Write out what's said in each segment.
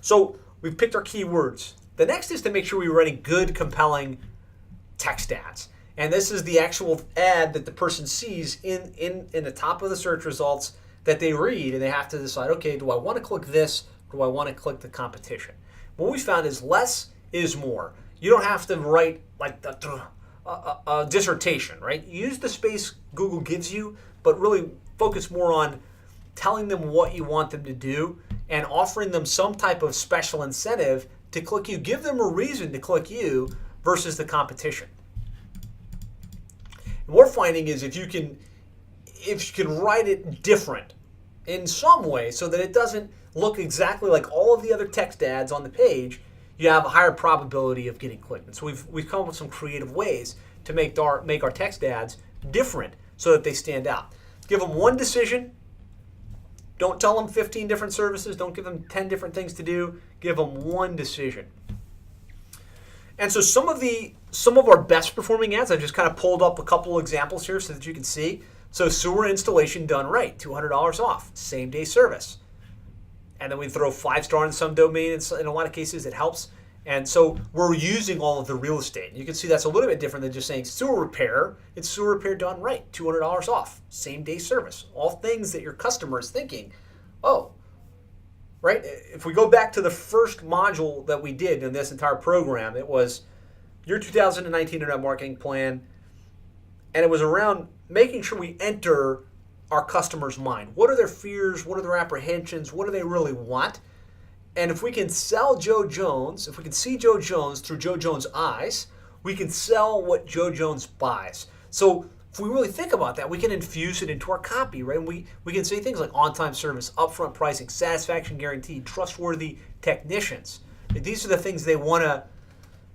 So we've picked our keywords. The next is to make sure we're writing good, compelling text ads. And this is the actual ad that the person sees in the top of the search results that they read, and they have to decide, okay, do I want to click this, or do I want to click the competition? What we found is less is more. You don't have to write like a dissertation, right? Use the space Google gives you, but really focus more on telling them what you want them to do and offering them some type of special incentive to click you. Give them a reason to click you versus the competition. And what we're finding is if you can write it different in some way so that it doesn't look exactly like all of the other text ads on the page, you have a higher probability of getting clicked. And so we've come up with some creative ways to make our text ads different so that they stand out. Give them one decision. Don't tell them 15 different services. Don't give them 10 different things to do. Give them one decision. And so some of our best performing ads, I've just kind of pulled up a couple of examples here so that you can see. So sewer installation done right, $200 off, same day service. And then we throw 5-star in some domain. In a lot of cases, it helps. And so we're using all of the real estate. You can see that's a little bit different than just saying sewer repair. It's sewer repair done right, $200 off, same day service. All things that your customer is thinking, oh, right? If we go back to the first module that we did in this entire program, it was your 2019 Internet Marketing Plan. And it was around making sure we enter our customer's mind. What are their fears? What are their apprehensions? What do they really want? And if we can sell Joe Jones, if we can see Joe Jones through Joe Jones' eyes, we can sell what Joe Jones buys. So if we really think about that, we can infuse it into our copy, right? And we can say things like on-time service, upfront pricing, satisfaction guaranteed, trustworthy technicians. These are the things they want to.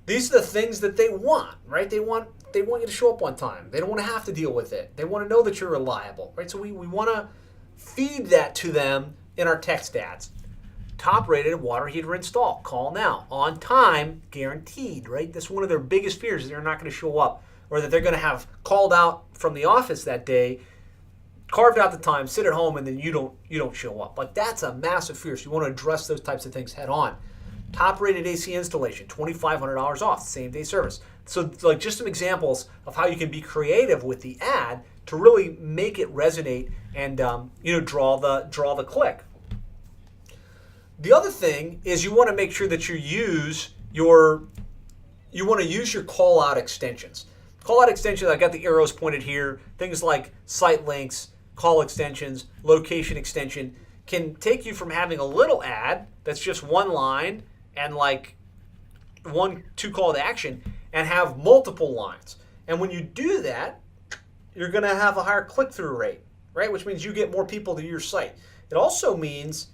These are the things that they want, right? They want you to show up on time. They don't want to have to deal with it. They want to know that you're reliable, right? So we want to feed that to them in our text ads. Top rated water heater install. Call now. On time, guaranteed, right? That's one of their biggest fears is they're not going to show up or that they're going to have called out from the office that day, carved out the time, sit at home, and then you don't show up. Like that's a massive fear. So you want to address those types of things head on. Top rated AC installation, $2,500 off, same day service. So like just some examples of how you can be creative with the ad to really make it resonate and draw the click. The other thing is you want to make sure that you use your call out extensions. Call out extensions, I got the arrows pointed here. Things like site links, call extensions, location extension can take you from having a little ad that's just one line and like 1-2 call to action and have multiple lines. And when you do that, you're going to have a higher click-through rate, right? Which means you get more people to your site. It also means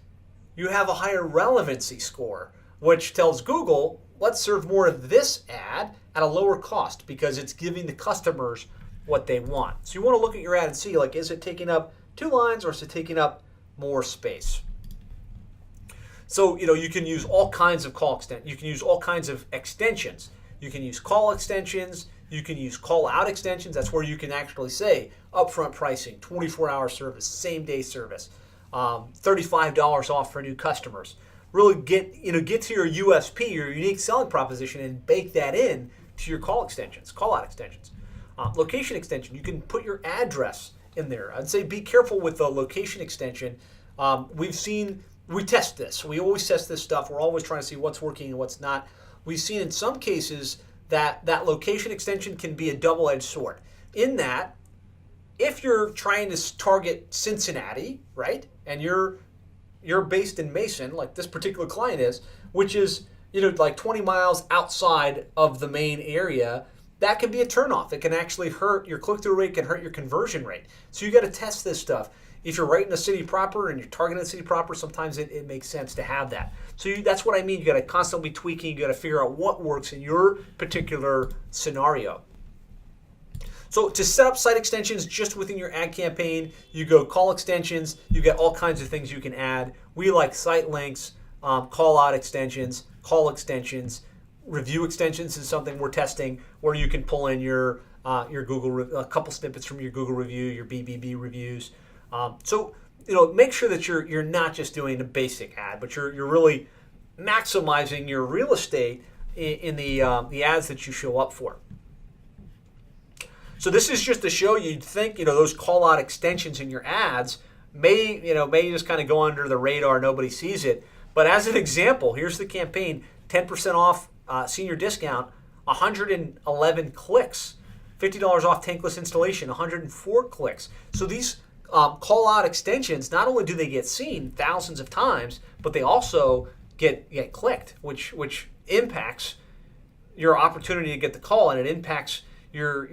you have a higher relevancy score, which tells Google, let's serve more of this ad at a lower cost because it's giving the customers what they want. So you want to look at your ad and see, like, is it taking up 2 lines or is it taking up more space? So, you can use all kinds of you can use all kinds of extensions. You can use call extensions. You can use call out extensions. That's where you can actually say upfront pricing, 24-hour service, same day service, $35 off for new customers. Really get to your USP, your unique selling proposition, and bake that in to your call extensions, call out extensions. Location extension, you can put your address in there. I'd say be careful with the location extension. We test this. We always test this stuff. We're always trying to see what's working and what's not. We've seen in some cases that location extension can be a double-edged sword. In that, if you're trying to target Cincinnati, right, and you're based in Mason, like this particular client is, which is like 20 miles outside of the main area, that can be a turnoff. It can actually hurt your click-through rate, can hurt your conversion rate. So you got to test this stuff. If you're right in the city proper and you're targeting the city proper, sometimes it makes sense to have that. So that's what I mean. You got to constantly be tweaking. You got to figure out what works in your particular scenario. So to set up site extensions just within your ad campaign, you go call extensions. You get all kinds of things you can add. We like site links, call out extensions, call extensions. Review extensions is something we're testing where you can pull in your Google, a couple snippets from your Google review, your BBB reviews. So make sure that you're not just doing a basic ad, but you're really maximizing your real estate in the ads that you show up for. So this is just to show you'd think, those call out extensions in your ads may just kind of go under the radar, nobody sees it. But as an example, here's the campaign, 10% off senior discount, 111 clicks, $50 off tankless installation, 104 clicks. So these call out extensions, not only do they get seen thousands of times, but they also get clicked, which impacts your opportunity to get the call, and it impacts your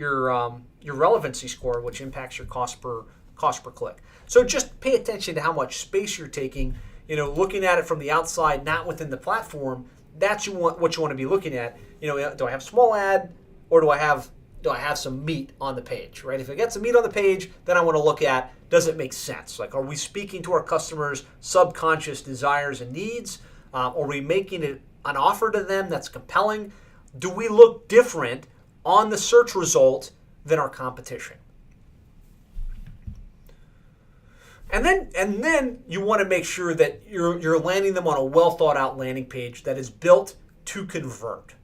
relevancy score, which impacts your cost per click. So just pay attention to how much space you're taking. Looking at it from the outside, not within the platform. That's what you want to be looking at. Do I have a small ad, or do I have some meat on the page, right? If I get some meat on the page, then I want to look at, does it make sense? Like, are we speaking to our customers' subconscious desires and needs? Are we making it an offer to them that's compelling? Do we look different on the search result than our competition? And then you want to make sure that you're landing them on a well thought out landing page that is built to convert,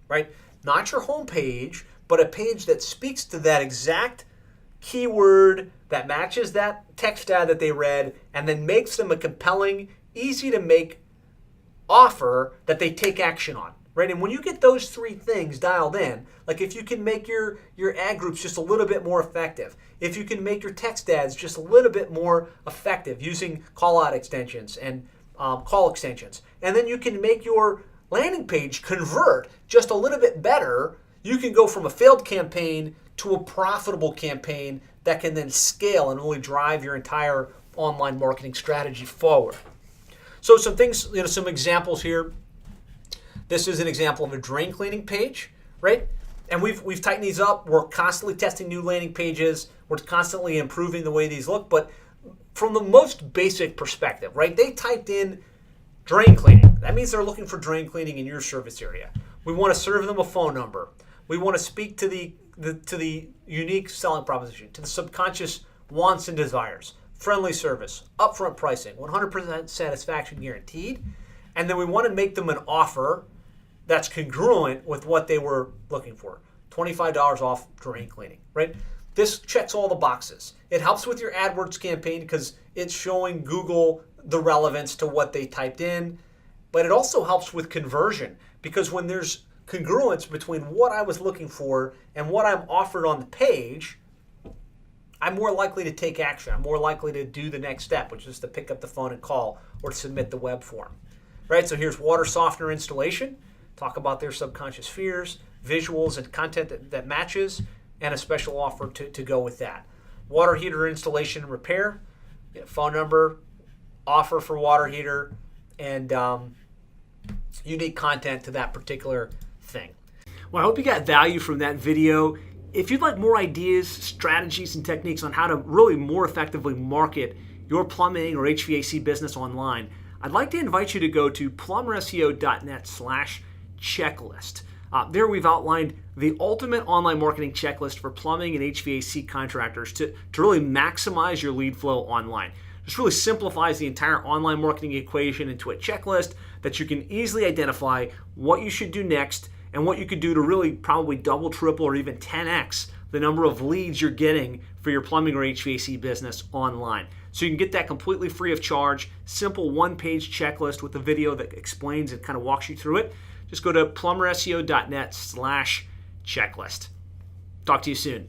right? Not your home page, but a page that speaks to that exact keyword that matches that text ad that they read, and then makes them a compelling, easy to make offer that they take action on, right? And when you get those three things dialed in, like if you can make your ad groups just a little bit more effective, if you can make your text ads just a little bit more effective using call out extensions and call extensions, and then you can make your landing page convert just a little bit better, you can go from a failed campaign to a profitable campaign that can then scale and really drive your entire online marketing strategy forward. So some things, some examples here. This is an example of a drain cleaning page, right? And we've tightened these up. We're constantly testing new landing pages. We're constantly improving the way these look. But from the most basic perspective, right? They typed in drain cleaning. That means they're looking for drain cleaning in your service area. We want to serve them a phone number. We want to speak to the unique selling proposition, to the subconscious wants and desires, friendly service, upfront pricing, 100% satisfaction guaranteed. And then we want to make them an offer that's congruent with what they were looking for. $25 off drain cleaning, right? This checks all the boxes. It helps with your AdWords campaign because it's showing Google the relevance to what they typed in, but it also helps with conversion because when there's congruence between what I was looking for and what I'm offered on the page, I'm more likely to take action. I'm more likely to do the next step, which is to pick up the phone and call or submit the web form. Right? So here's water softener installation. Talk about their subconscious fears, visuals and content that matches, and a special offer to go with that. Water heater installation and repair, phone number, offer for water heater, and unique content to that particular thing. Well, I hope you got value from that video. If you'd like more ideas, strategies, and techniques on how to really more effectively market your plumbing or HVAC business online, I'd like to invite you to go to plumberseo.net/checklist. There we've outlined the ultimate online marketing checklist for plumbing and HVAC contractors to really maximize your lead flow online. This really simplifies the entire online marketing equation into a checklist that you can easily identify what you should do next and what you could do to really probably double, triple, or even 10x the number of leads you're getting for your plumbing or HVAC business online. So you can get that completely free of charge, simple one-page checklist with a video that explains and kind of walks you through it. Just go to plumberseo.net/checklist. Talk to you soon.